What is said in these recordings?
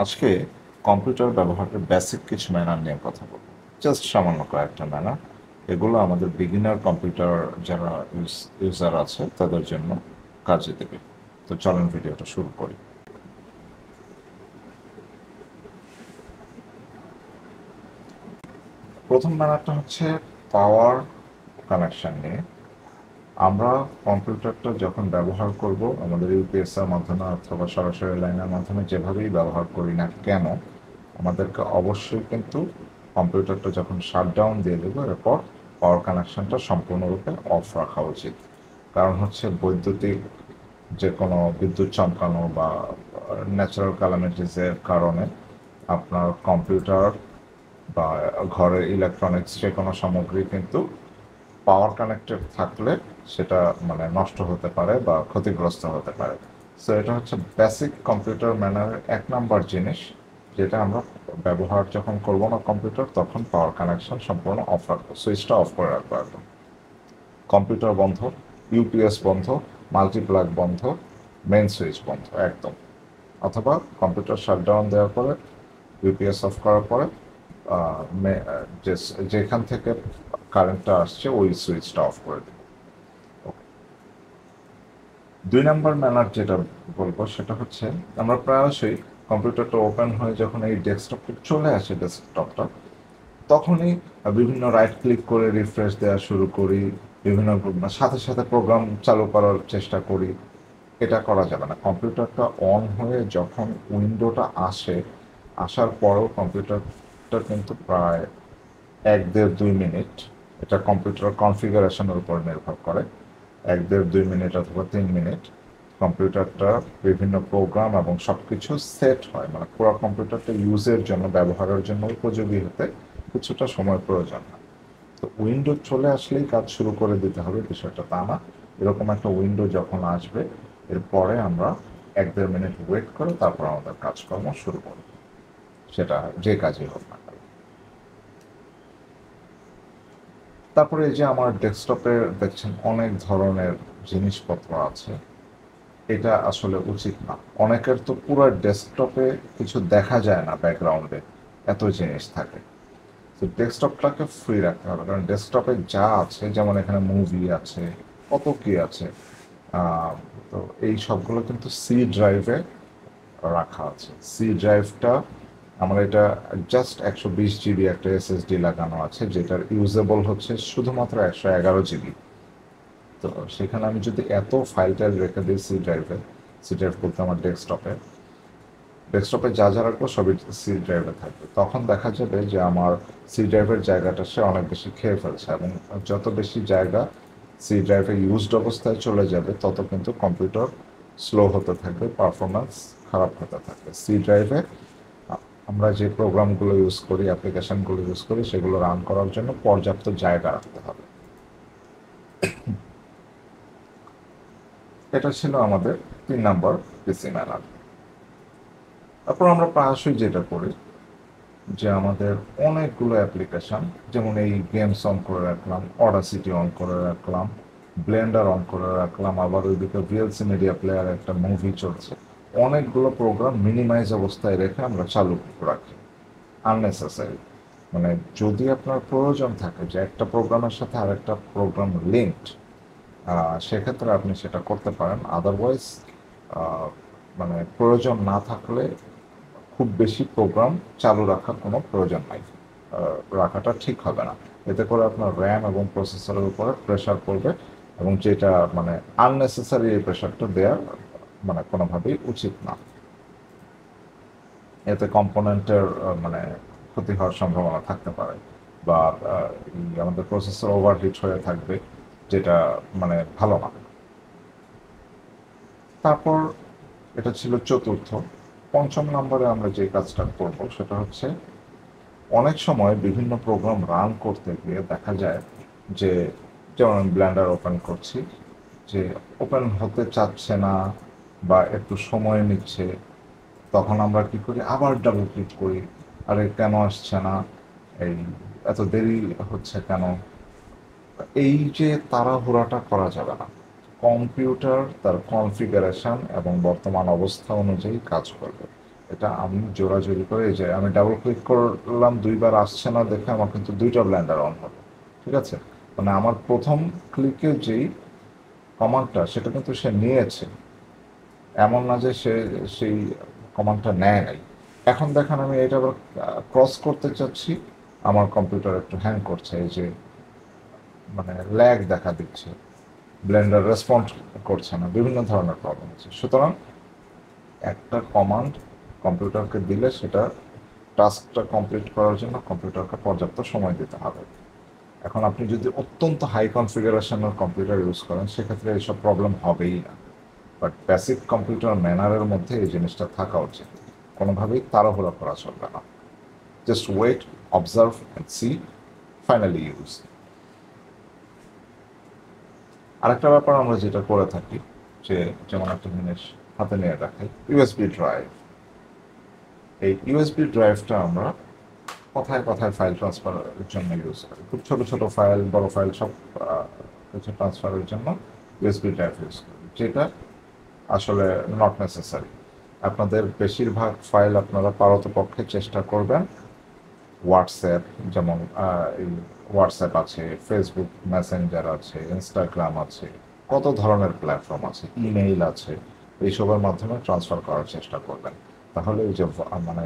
আজকে কম্পিউটার ব্যবহারের বেসিক কিছু ম্যানার নিয়ে কথা বলবো। জাস্ট সামান্য কয়েকটা ম্যানার। এগুলো আমাদের বিগিনার কম্পিউটার যারা ইউজার আছে তাদের জন্য কাজে দেবে। তো চলেন ভিডিওটা শুরু করি। প্রথম ম্যানারটা হচ্ছে পাওয়ার কানেকশন নিয়ে। আমরা কম্পিউটারটা যখন ব্যবহার করব আমাদের ইউপিএস এর মাধ্যমে অথবা সরাসরি লাইনের মাধ্যমে যেভাবেই ব্যবহার করি না কেন, আমাদেরকে অবশ্যই কিন্তু কম্পিউটারটা যখন শাটডাউন দিয়ে দেবো এরপর পাওয়ার কানেকশনটা সম্পূর্ণরূপে অফ রাখা উচিত। কারণ হচ্ছে বৈদ্যুতিক যে কোনো বিদ্যুৎ চমকানো বা ন্যাচারাল ক্যালামিটিসের কারণে আপনার কম্পিউটার বা ঘরের ইলেকট্রনিক্স যে কোনো সামগ্রী কিন্তু পাওয়ার কানেক্টেড থাকলে সেটা মানে নষ্ট হতে পারে বা ক্ষতিগ্রস্ত হতে পারে। সো এটা হচ্ছে বেসিক কম্পিউটার ম্যানারের 1 নম্বর জিনিস, যেটা আমরা ব্যবহার যখন করবো না কম্পিউটার তখন পাওয়ার কানেকশন সম্পূর্ণ অফ রাখবো, সুইচটা অফ করে রাখবো একদম। কম্পিউটার বন্ধ, ইউপিএস বন্ধ, মাল্টিপ্লাগ বন্ধ, মেন সুইচ বন্ধ একদম। অথবা কম্পিউটার শাটডাউন দেওয়ার পরে ইউপিএস অফ করার পরে যেখান থেকে কারেন্টটা আসছে ওই সুইচটা অফ করে দেব। 2 নম্বর ম্যানার যেটা বলবো সেটা হচ্ছে আমরা প্রায়শই কম্পিউটারটা ওপেন হয়ে যখন এই ডেস্কটপে চলে আসে ডেস্কটপটা, তখনই বিভিন্ন রাইট ক্লিক করে রিফ্রেশ দেওয়া শুরু করি, বিভিন্ন সাথে সাথে প্রোগ্রাম চালু করার চেষ্টা করি। এটা করা যাবে না। কম্পিউটারটা অন হয়ে যখন উইন্ডোটা আসে, আসার পরেও কম্পিউটারটা কিন্তু প্রায় 1-1.5-2 মিনিট, এটা কম্পিউটার কনফিগারেশনের উপর নির্ভর করে, 1-1.5-2 মিনিট অথবা 3 মিনিট কম্পিউটারটা বিভিন্ন প্রোগ্রাম এবং সব কিছু সেট হয়, মানে পুরো কম্পিউটারটা ইউজের জন্য ব্যবহারের জন্য উপযোগী হতে কিছুটা সময় প্রয়োজন হয়। তো উইন্ডো চলে আসলেই কাজ শুরু করে দিতে হবে বিষয়টা তা না। এরকম একটা উইন্ডো যখন আসবে এরপরে আমরা 1-1.5 মিনিট ওয়েট করে তারপর আমাদের কাজকর্ম শুরু করব, সেটা যে কাজই হোক না কেন। তারপরে এই যে আমার ডেস্কটপে দেখছেন অনেক ধরনের জিনিসপত্র আছে, এটা আসলে উচিত না। অনেকের তো পুরো ডেস্কটপে কিছু দেখা যায় না, ব্যাকগ্রাউন্ডে এত জিনিস থাকে। তো ডেস্কটপটাকে ফ্রি রাখতে হবে, কারণ ডেস্কটপে যা আছে, যেমন এখানে মুভি আছে, কত কি আছে, আহ, তো এই সবগুলো কিন্তু সি ড্রাইভে রাখা আছে। সি ড্রাইভটা আমার এটা জাস্ট 120 জিবি একটা এসএসডি লাগানো আছে, যেটার ইউজেবল হচ্ছে শুধুমাত্র 111 জিবি। তো সেখানে আমি যদি এত ফাইল টাইল রেখে দিই সি ড্রাইভে, সি ড্রাইভ বলতে আমার ডেস্কটপে যা যা রাখবো সবই সি ড্রাইভে থাকবে, তখন দেখা যাবে যে আমার সি ড্রাইভের জায়গাটা সে অনেক বেশি খেয়ে ফেলছে, এবং যত বেশি জায়গা সি ড্রাইভে ইউজড অবস্থায় চলে যাবে তত কিন্তু কম্পিউটার স্লো হতে থাকবে, পারফরমেন্স খারাপ হতে থাকবে। সি ড্রাইভে আমরা যে প্রোগ্রামগুলো ইউজ করি, অ্যাপ্লিকেশনগুলো ইউজ করি, সেগুলো রান করার জন্য পর্যাপ্ত জায়গা রাখতে হবে। এটা ছিল আমাদের 3 নম্বর পিসি ম্যানার। তারপর আমরা প্রায়শই যেটা করি যে আমাদের অনেকগুলো অ্যাপ্লিকেশন, যেমন এই গেমস অন করে রাখলাম, অডাসিটি অন করে রাখলাম, ব্লেন্ডার অন করে রাখলাম, আবার ওইদিকে ভিএলসি মিডিয়া প্লেয়ার একটা মুভি চলছে, অনেকগুলো প্রোগ্রাম মিনিমাইজ অবস্থায় রেখে আমরা চালু রাখি আননেসেসারি। মানে যদি আপনার প্রয়োজন থাকে যে একটা প্রোগ্রামের সাথে আরেকটা প্রোগ্রাম লিঙ্কড, সেক্ষেত্রে আপনি সেটা করতে পারেন। আদারওয়াইজ মানে প্রয়োজন না থাকলে খুব বেশি প্রোগ্রাম চালু রাখার কোনো প্রয়োজন নাই, রাখাটা ঠিক হবে না। এতে করে আপনার র্যাম এবং প্রসেসরের উপরে প্রেশার পড়বে, এবং যেটা মানে আননেসেসারি এই প্রেশারটা দেওয়ার মানে কোনোভাবেই উচিত না। এতে কম্পোনেন্টের মানে ক্ষতি হওয়ার সম্ভাবনা থাকতে পারে, বা আমাদের প্রসেসর ওভারহিট হয়ে থাকবে, যেটা মানে ভালো না। তারপর এটা ছিল চতুর্থ। পঞ্চম নম্বরে আমরা যে কাজটা করব সেটা হচ্ছে অনেক সময় বিভিন্ন প্রোগ্রাম রান করতে গিয়ে দেখা যায় যে, যেমন আমি ব্লেন্ডার ওপেন করছি, যে ওপেন হতে চাচ্ছে না বা একটু সময় নিচ্ছে, তখন আমরা কি করি, আবার ডাবল ক্লিক করি, আরে কেন আসছে না, এই এত দেরি হচ্ছে কেন। এই যে তাড়াহুড়াটা করা যাবে না। কম্পিউটার তার কনফিগারেশন এবং বর্তমান অবস্থা অনুযায়ী কাজ করবে। এটা আমি জোরাজুরি করে, এই যে আমি ডাবল ক্লিক করলাম, 2বার আসছে না দেখে আমার কিন্তু 2টা ব্লেন্ডার অন হলো। ঠিক আছে, মানে আমার প্রথম ক্লিকে যেই কমান্ডটা সেটা কিন্তু সে নিয়েছে, এমন না যে সে সেই কমান্ডটা নেয় নাই। এখন দেখেন আমি এটা আবার ক্রস করতে চাচ্ছি, আমার কম্পিউটার একটু হ্যাং করছে, এই যে মানে ল্যাগ দেখা দিচ্ছে, ব্লেন্ডার রেসপন্ড করছে না, বিভিন্ন ধরনের প্রবলেম আছে। সুতরাং একটা কমান্ড কম্পিউটারকে দিলে সেটা টাস্কটা কমপ্লিট করার জন্য কম্পিউটারকে পর্যাপ্ত সময় দিতে হবে। এখন আপনি যদি অত্যন্ত হাই কনফিগারেশনের কম্পিউটার ইউজ করেন সেক্ষেত্রে এইসব প্রবলেম হবেই না। বাট বেসিক কম্পিউটার ম্যানারের মধ্যে এই জিনিসটা থাকা উচিত, কোনোভাবেই তাড়াহুড়া করা চলবে না। Just wait, observe and see, finally use. আরেকটা ব্যাপার আমরা যেটা করে থাকি, যে যেমন একটা জিনিস হাতে নিয়ে রাখাই, ইউএসবি ড্রাইভ। এই ইউএসবি ড্রাইভটা আমরা কথায় কথায় ফাইল ট্রান্সফারের জন্য ইউজ করি, খুব ছোট ছোট ফাইল, বড় ফাইল সব কিছু ট্রান্সফারের জন্য ইউএসবি ড্রাইভ ইউজ করি, যেটা আসলে নট নেসেসারি। আপনাদের বেশিরভাগ ফাইল আপনারা পারতপক্ষে চেষ্টা করবেন হোয়াটসঅ্যাপ, যেমন এই হোয়াটসঅ্যাপ আছে, ফেসবুক মেসেঞ্জার আছে, ইনস্টাগ্রাম আছে, কত ধরনের প্ল্যাটফর্ম আছে, ইমেইল আছে, এইসবের মাধ্যমে ট্রান্সফার করার চেষ্টা করবেন। তাহলে এই যে মানে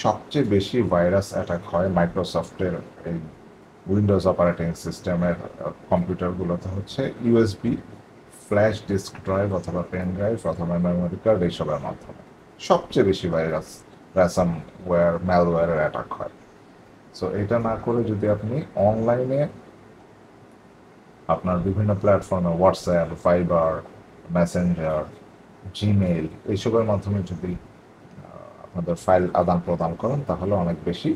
সবচেয়ে বেশি ভাইরাস অ্যাটাক হয় মাইক্রোসফটের এই উইন্ডোজ অপারেটিং সিস্টেমের কম্পিউটারগুলোতে হচ্ছে ইউএসবি ফ্ল্যাশ ডিস্ক ড্রাইভ অথবা পেন ড্রাইভ অথবা মেমোরি কার্ড এইসবের মাধ্যমে সবচেয়ে বেশি ভাইরাস, র্যানসামওয়্যার, ম্যালওয়্যারের অ্যাটাক হয়। সো এটা না করে যদি আপনি অনলাইনে আপনার বিভিন্ন প্ল্যাটফর্মে হোয়াটসঅ্যাপ, ফাইবার, মেসেঞ্জার, জিমেইল এইসবের মাধ্যমে যদি আপনাদের ফাইল আদান প্রদান করেন তাহলে অনেক বেশি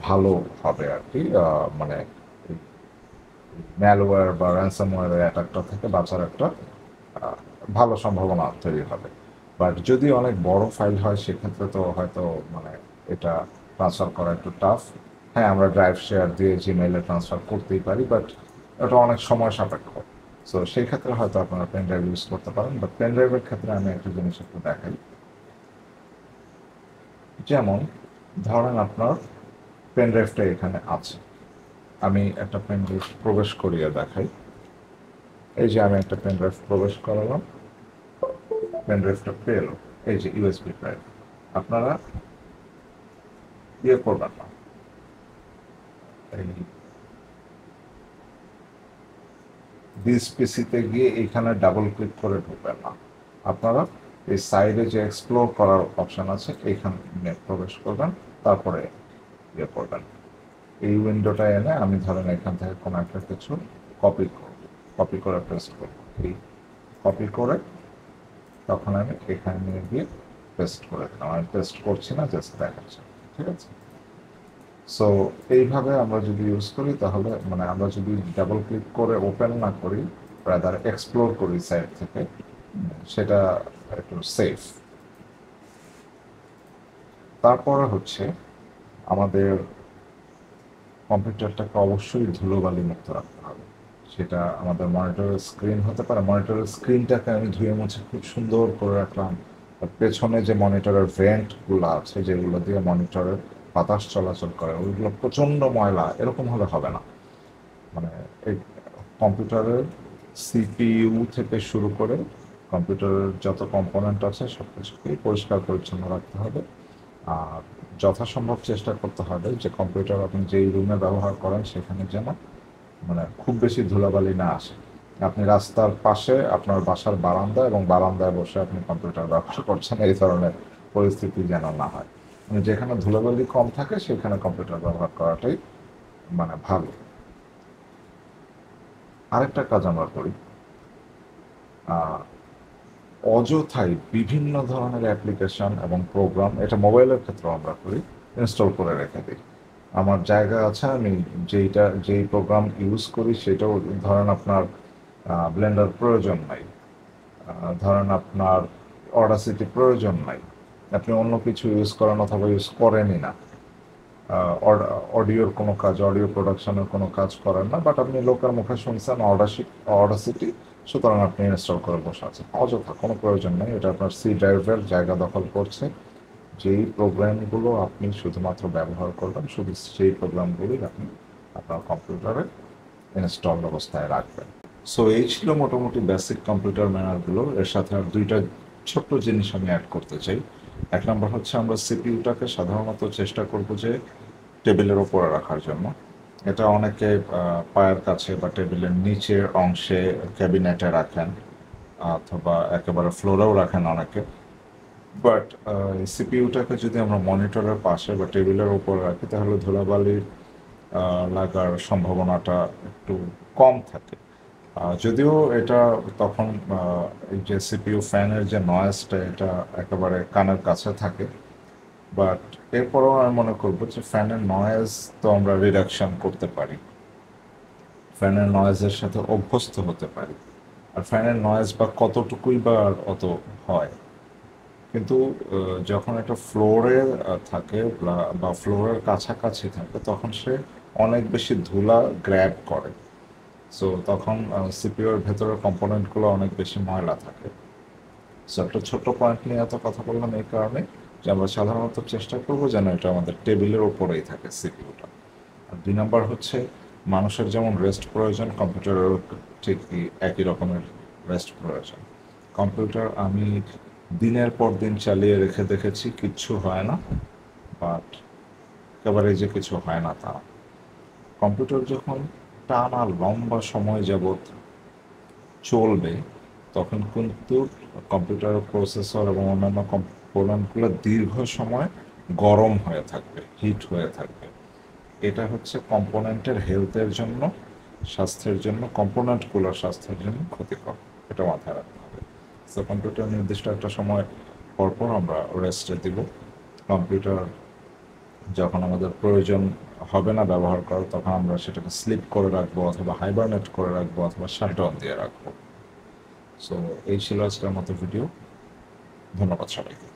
ভালো হবে আর কি। মানে ম্যালওয়্যার বা র্যানসামওয়্যারের অ্যাটাকটা থেকে বাঁচার একটা ভালো সম্ভাবনা তৈরি হবে। বাট যদি অনেক বড় ফাইল হয় সেক্ষেত্রে তো হয়তো মানে এটা ট্রান্সফার করা একটু টাফ। হ্যাঁ, আমরা ড্রাইভ শেয়ার দিয়ে জিমেইলে ট্রান্সফার করতেই পারি, বাট এটা অনেক সময় সাপেক্ষ। সো সেই ক্ষেত্রে হয়তো আপনারা পেন ড্রাইভ ইউজ করতে পারেন। বাট পেন ড্রাইভের ক্ষেত্রে আমি একটা জিনিস একটু দেখাই, যেমন ধরেন আপনার পেন ড্রাইভটা এখানে আছে, আমি একটা পেন ড্রাইভ প্রবেশ করিয়ে দেখাই। এই যে আমি একটা পেন ড্রাইভ প্রবেশ করালাম, পেন ড্রাইভটা পেল, এই যে ইউএসবি ড্রাইভ। আপনারা ইয়ে করবেন না, এই দিস পিসিতে গিয়ে এইখানে ডাবল ক্লিক করে ঢুকবেন না। আপনারা এই সাইডে যে এক্সপ্লোর করার অপশন আছে এইখানে প্রবেশ করবেন, তারপরে ইয়ে করবেন। এই উইন্ডোটা এনে আমি ধরেন এখান থেকে কোনো একটা কিছু কপি করব, কপি করে পেস্ট করব। এই কপি করে তখন আমি এখানে নিয়ে গিয়ে পেস্ট করে দিলাম। আমি পেস্ট করছি না, জাস্ট দেখাচ্ছি। ঠিক আছে, সো এইভাবে আমরা যদি ইউজ করি তাহলে মানে আমরা যদি ডাবল ক্লিক করে ওপেন না করি, রাদার এক্সপ্লোর করি সাইড থেকে, সেটা একটু সেফ। তারপরে হচ্ছে আমাদের কম্পিউটারটাকে অবশ্যই ধুলোবালি মুক্ত রাখতে হবে। সেটা আমাদের মনিটরের স্ক্রিন হতে পারে, মনিটরের স্ক্রিনটাকে আমি ধুয়ে মুছে খুব সুন্দর করে রাখলাম। আর পেছনে যে মনিটরের ভেন্টগুলো আছে যেগুলো দিয়ে মনিটরের বাতাস চলাচল করে ওইগুলো প্রচণ্ড ময়লা, এরকম হলে হবে না। মানে এই কম্পিউটারের সিপিইউ থেকে শুরু করে কম্পিউটারের যত কম্পোনেন্ট আছে সব কিছুকেই পরিষ্কার পরিচ্ছন্ন রাখতে হবে। আর যথাসম্ভব চেষ্টা করতে হবে যে কম্পিউটার আপনি যেই রুমে ব্যবহার করেন সেখানে যেন মানে খুব বেশি ধুলাবালি না আসে। আপনি রাস্তার পাশে আপনার বাসার বারান্দা এবং বারান্দায় বসে আপনি কম্পিউটার ব্যবহার করছেন, এই ধরনের পরিস্থিতি যেন না হয়। মানে যেখানে ধুলাবালি কম থাকে সেখানে কম্পিউটার ব্যবহার করাটাই মানে ভালো। আরেকটা কাজ আমরা করি, অযথাই বিভিন্ন ধরনের অ্যাপ্লিকেশন এবং প্রোগ্রাম, এটা মোবাইলের ক্ষেত্রে আমরা করি, ইনস্টল করে রেখে দিই। আমার জায়গা আছে, আমি যেই প্রোগ্রাম ইউজ করি সেটাও ধরেন আপনার ব্লেন্ডার প্রয়োজন নাই, ধরেন আপনার অডাসিটি প্রয়োজন নাই, আপনি অন্য কিছু ইউজ করেন অথবা ইউজ করেনই না, অডিওর কোনো কাজ, অডিও প্রোডাকশনের কোনো কাজ করেন না, বাট আপনি লোকের মুখে শুনছেন অডাসিটি, সুতরাং আপনি ইনস্টল করে বসে আছেন, অযথা কোনো প্রয়োজন নেই। এটা আপনার সি ড্রাইভের জায়গা দখল করছে। যেই প্রোগ্রামগুলো আপনি শুধুমাত্র ব্যবহার করবেন, শুধু সেই প্রোগ্রামগুলোই আপনি আপনার কম্পিউটারে ইনস্টল অবস্থায় রাখবেন। সো এই ছিল মোটামুটি বেসিক কম্পিউটার ম্যানারগুলো। এর সাথে আর দুইটা ছোট্ট জিনিস আমি অ্যাড করতে চাই। এক নম্বর হচ্ছে, আমরা সিপিইউটাকে সাধারণত চেষ্টা করব যে টেবিলের ওপরে রাখার জন্য। এটা অনেকে পায়ের কাছে বা টেবিলের নিচের অংশে ক্যাবিনেটে রাখেন, অথবা একেবারে ফ্লোরেও রাখেন অনেকে। বাট সিপিইউটাকে যদি আমরা মনিটরের পাশে বা টেবিলের উপর রাখি, তাহলে ধুলাবালির লাগার সম্ভাবনাটা একটু কম থাকে। যদিও এটা তখন এই যে সিপিইউ ফ্যানের যে নয়েজটা, এটা একেবারে কানের কাছে থাকে। বাট এরপরেও আমি মনে করবো যে ফ্যানের নয়েজ তো আমরা রিডাকশন করতে পারি, ফ্যানের নয়েজের সাথে অভ্যস্ত হতে পারি। আর ফ্যানের নয়েজ বা কতটুকুই বা অত হয়, কিন্তু যখন একটা ফ্লোরে থাকে বা ফ্লোরের কাছাকাছি থাকে, তখন সে অনেক বেশি ধুলা গ্র্যাব করে। সো তখন সিপিইউর ভেতরের কম্পোনেন্টগুলো অনেক বেশি ময়লা থাকে। সো একটা ছোট্ট পয়েন্ট নিয়ে এত কথা বললাম এই কারণে যে আমরা সাধারণত চেষ্টা করবো যেন এটা আমাদের টেবিলের ওপরেই থাকে সিপিইউটা। আর 2 নাম্বার হচ্ছে, মানুষের যেমন রেস্ট প্রয়োজন, কম্পিউটারেরও ঠিক একই রকমের রেস্ট প্রয়োজন। কম্পিউটার আমি দিনের পর দিন চালিয়ে রেখে দেখেছি, কিচ্ছু হয় না। বাট একেবারে যে কিছু হয় না তা না। কম্পিউটার যখন টানা লম্বা সময় যাবৎ চলবে, তখন কিন্তু কম্পিউটারের প্রসেসর এবং অন্যান্য কম্পোনেন্টগুলো দীর্ঘ সময় গরম হয়ে থাকবে, হিট হয়ে থাকবে। এটা হচ্ছে কম্পোনেন্টের হেলথের জন্য, স্বাস্থ্যের জন্য, কম্পোনেন্টগুলোর স্বাস্থ্যের জন্য ক্ষতিকর। এটা মাথায় রাখতে হবে। সো কম্পিউটার নির্দিষ্ট একটা সময় পরপর আমরা রেস্টে দিব। কম্পিউটার যখন আমাদের প্রয়োজন হবে না ব্যবহার করার, তখন আমরা সেটাকে স্লিপ করে রাখবো, অথবা হাইবারনেট করে রাখবো, অথবা শাটডাউন দিয়ে রাখবো। সো এই ছিল আজকের মতো ভিডিও। ধন্যবাদ সবাইকে।